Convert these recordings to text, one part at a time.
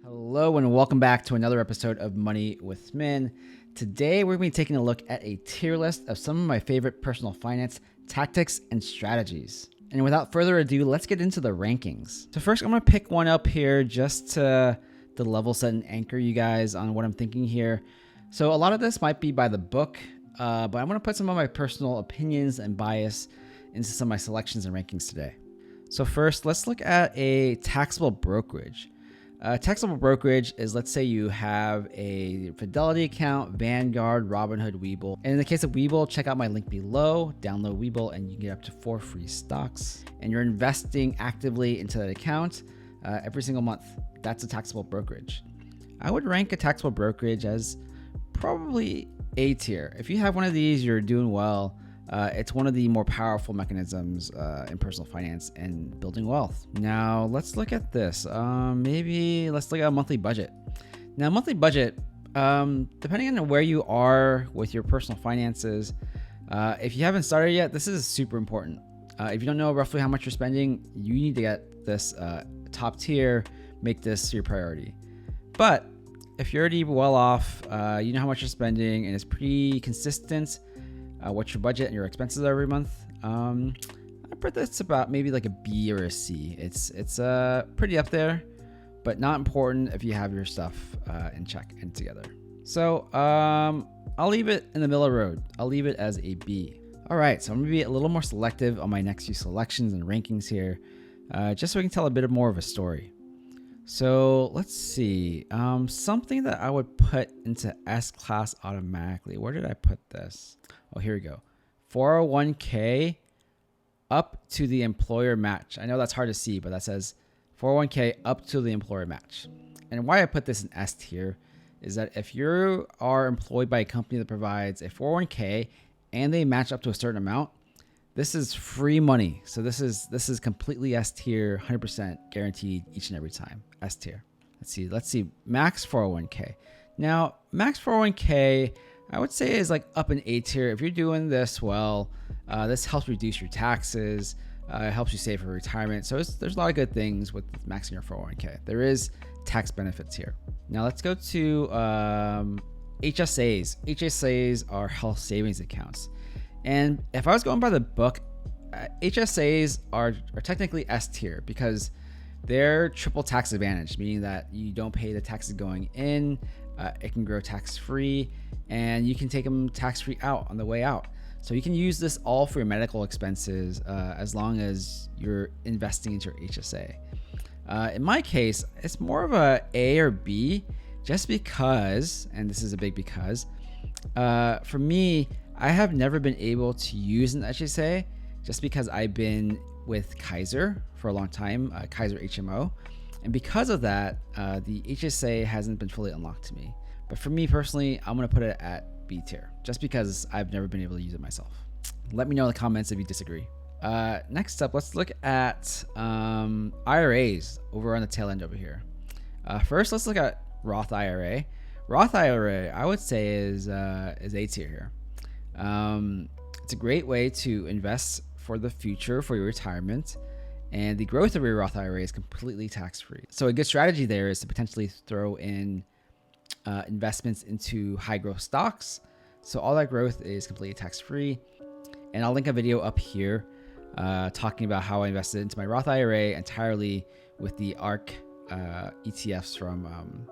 Hello and welcome back to another episode of Money with Min. Today we're going to be taking a look at a tier list of some of my favorite personal finance tactics and strategies. And without further ado, let's get into the rankings. So first I'm going to pick one up here just to level set and anchor you guys on what I'm thinking here. So a lot of this might be by the book, but I'm going to put some of my personal opinions and bias into some of my selections and rankings today. So first, let's look at a taxable brokerage. Taxable brokerage is, let's say you have a Fidelity account, Vanguard, Robinhood, Webull. And in the case of Webull, check out my link below, download Webull, and you can get up to 4 free stocks. And you're investing actively into that account every single month. That's a taxable brokerage. I would rank a taxable brokerage as probably A tier. If you have one of these, you're doing well. It's one of the more powerful mechanisms in personal finance and building wealth. Now let's look at this. Maybe let's look at a monthly budget. Now, monthly budget, depending on where you are with your personal finances, if you haven't started yet, this is super important. If you don't know roughly how much you're spending, you need to get this top tier, make this your priority. But if you're already well off, you know how much you're spending and it's pretty consistent, what your budget and your expenses are every month. I put this about maybe like a B or a C. It's pretty up there, but not important if you have your stuff in check and together. So I'll leave it in the middle of the road. I'll leave it as a B. All right, so I'm gonna be a little more selective on my next few selections and rankings here, just so we can tell a bit more of a story. So let's see, something that I would put into S class automatically. Where did I put this? Oh, here we go. 401k up to the employer match. I know that's hard to see, but that says 401k up to the employer match. And why I put this in S tier is that if you are employed by a company that provides a 401k and they match up to a certain amount, this is free money. So this is completely S tier, 100% guaranteed each and every time. S tier. Let's see. Max 401k. Now, max 401k, I would say is like up in A tier. If you're doing this well, this helps reduce your taxes. It helps you save for retirement. So there's a lot of good things with maxing your 401k. There is tax benefits here. Now let's go to HSAs. HSAs are health savings accounts. And if I was going by the book, HSAs are technically S tier because they're triple tax advantage, meaning that you don't pay the taxes going in, it can grow tax-free, and you can take them tax-free out on the way out. So you can use this all for your medical expenses as long as you're investing into your HSA. In my case, it's more of a A or B just because, and this is a big because, for me, I have never been able to use an HSA just because I've been with Kaiser for a long time, Kaiser HMO. And because of that, the HSA hasn't been fully unlocked to me. But for me personally, I'm going to put it at B tier just because I've never been able to use it myself. Let me know in the comments if you disagree. Next up, let's look at IRAs over on the tail end over here. First, let's look at Roth IRA. Roth IRA, I would say is A tier here. It's a great way to invest for the future, for your retirement, and the growth of your Roth IRA is completely tax-free. So a good strategy there is to potentially throw in investments into high growth stocks. So all that growth is completely tax-free. And I'll link a video up here talking about how I invested into my Roth IRA entirely with the ARK ETFs from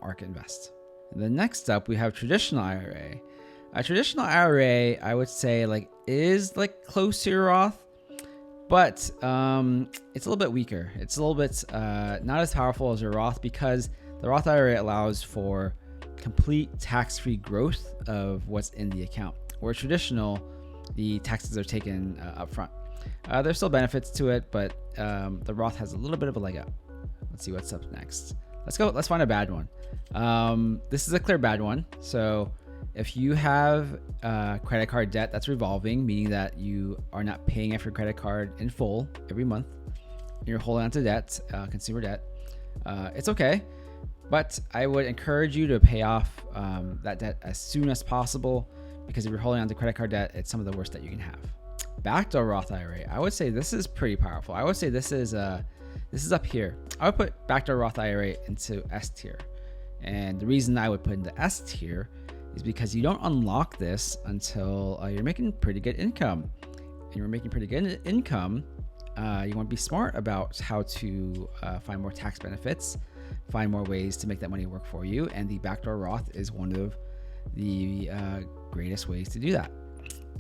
ARK Invest. And then next up, we have traditional IRA. A traditional IRA, I would say, is close to your Roth, but it's a little bit weaker. It's a little bit not as powerful as your Roth because the Roth IRA allows for complete tax-free growth of what's in the account, where traditional, the taxes are taken up front. There's still benefits to it, but the Roth has a little bit of a leg up. Let's see what's up next. Let's find a bad one. This is a clear bad one. So if you have credit card debt that's revolving, meaning that you are not paying off your credit card in full every month, you're holding on to debt, consumer debt, it's okay. But I would encourage you to pay off that debt as soon as possible because if you're holding on to credit card debt, it's some of the worst that you can have. Backdoor Roth IRA, I would say this is pretty powerful. I would say this is This is up here. I would put Backdoor Roth IRA into S tier. And the reason I would put into S tier is because you don't unlock this until you're making pretty good income. And you're making pretty good income. You want to be smart about how to find more tax benefits, find more ways to make that money work for you. And the Backdoor Roth is one of the greatest ways to do that.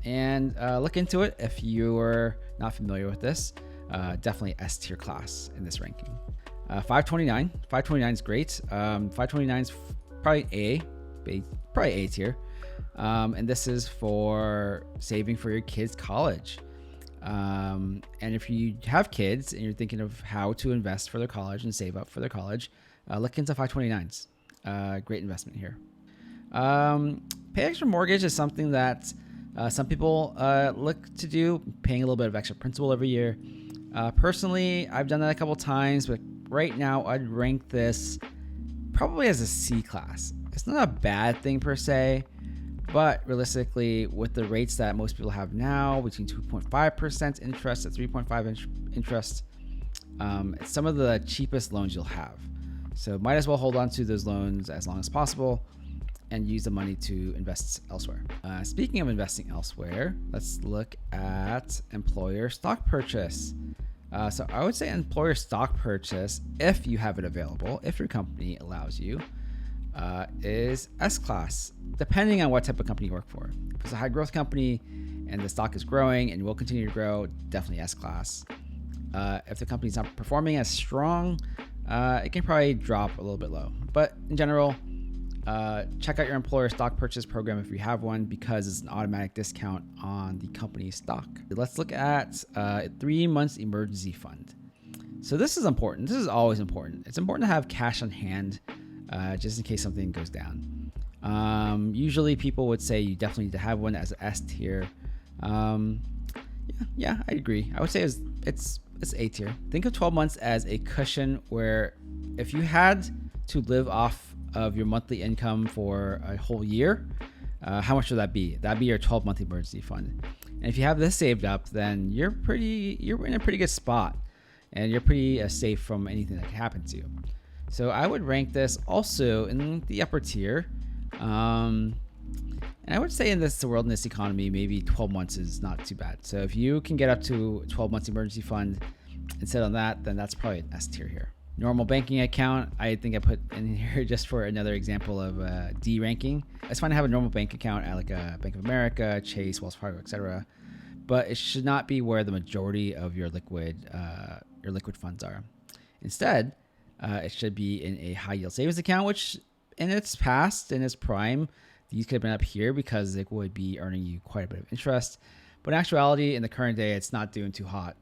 And look into it if you're not familiar with this. Definitely S tier class in this ranking. 529 is great. 529 is probably A tier. And this is for saving for your kids' college. And if you have kids and you're thinking of how to invest for their college and save up for their college, look into 529s. Great investment here. Pay extra mortgage is something that some people look to do, paying a little bit of extra principal every year. Personally, I've done that a couple times, but right now I'd rank this probably as a C class. It's not a bad thing per se, but realistically, with the rates that most people have now, between 2.5% interest at 3.5 interest, it's some of the cheapest loans you'll have. So might as well hold on to those loans as long as possible and use the money to invest elsewhere. Speaking of investing elsewhere, let's look at employer stock purchase. So I would say employer stock purchase, if you have it available, if your company allows you, is S class, depending on what type of company you work for. If it's a high growth company and the stock is growing and will continue to grow, definitely S class. If the company's not performing as strong, it can probably drop a little bit low. But in general, check out your employer stock purchase program if you have one, because it's an automatic discount on the company's stock. Let's look at 3 months emergency fund. So this is important. This is always important. It's important to have cash on hand just in case something goes down. Usually people would say you definitely need to have one as an S tier. Yeah, I agree. I would say it's A tier. Think of 12 months as a cushion where if you had to live off of your monthly income for a whole year, how much would that be? That'd be your 12-month emergency fund. And if you have this saved up, then you're in a pretty good spot, and you're pretty safe from anything that can happen to you. So I would rank this also in the upper tier. And I would say in this world, in this economy, maybe 12 months is not too bad. So if you can get up to 12 months emergency fund and sit on that, then that's probably an S tier here. Normal banking account, I think I put in here just for another example of D ranking. It's fine to have a normal bank account at like a Bank of America, Chase, Wells Fargo, etc. But it should not be where the majority of your liquid funds are. Instead, it should be in a high yield savings account, which in its prime, these could have been up here because it would be earning you quite a bit of interest. But in actuality, in the current day, it's not doing too hot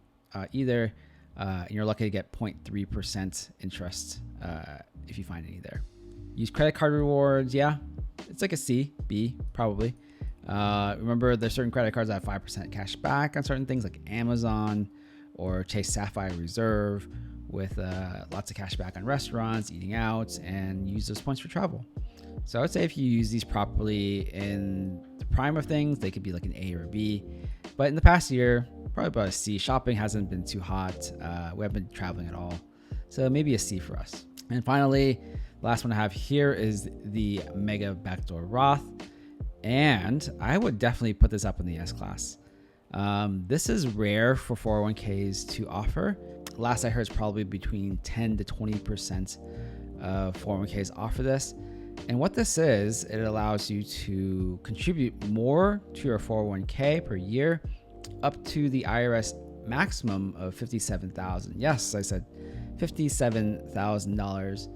either. And you're lucky to get 0.3% interest if you find any there. Use credit card rewards. Yeah, it's like a C, B, probably. Remember, there's certain credit cards that have 5% cash back on certain things like Amazon or Chase Sapphire Reserve with lots of cash back on restaurants, eating out, and use those points for travel. So I would say if you use these properly in the prime of things, they could be like an A or a B. But in the past year, probably about a C. Shopping hasn't been too hot. We haven't been traveling at all. So maybe a C for us. And finally, last one I have here is the MegaBackdoor Roth. And I would definitely put this up in the S class. This is rare for 401ks to offer. Last I heard is probably between 10 to 20% of 401ks offer this. And what this is, it allows you to contribute more to your 401k per year, up to the IRS maximum of $57,000. Yes, I said $57,000.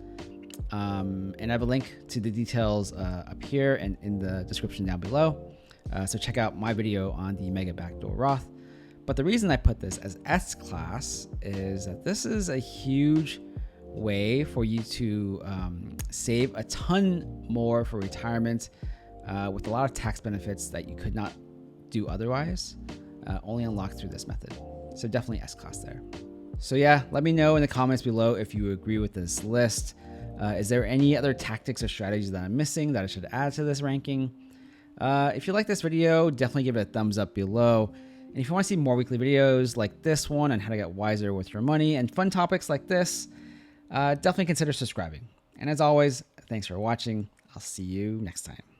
And I have a link to the details up here and in the description down below. So check out my video on the MegaBackdoor Roth. But the reason I put this as S class is that this is a huge way for you to save a ton more for retirement with a lot of tax benefits that you could not do otherwise, only unlocked through this method. So definitely S class there. So yeah, let me know in the comments below if you agree with this list. Is there any other tactics or strategies that I'm missing that I should add to this ranking? If you like this video, definitely give it a thumbs up below. And if you want to see more weekly videos like this one on how to get wiser with your money and fun topics like this, definitely consider subscribing. And as always, thanks for watching. I'll see you next time.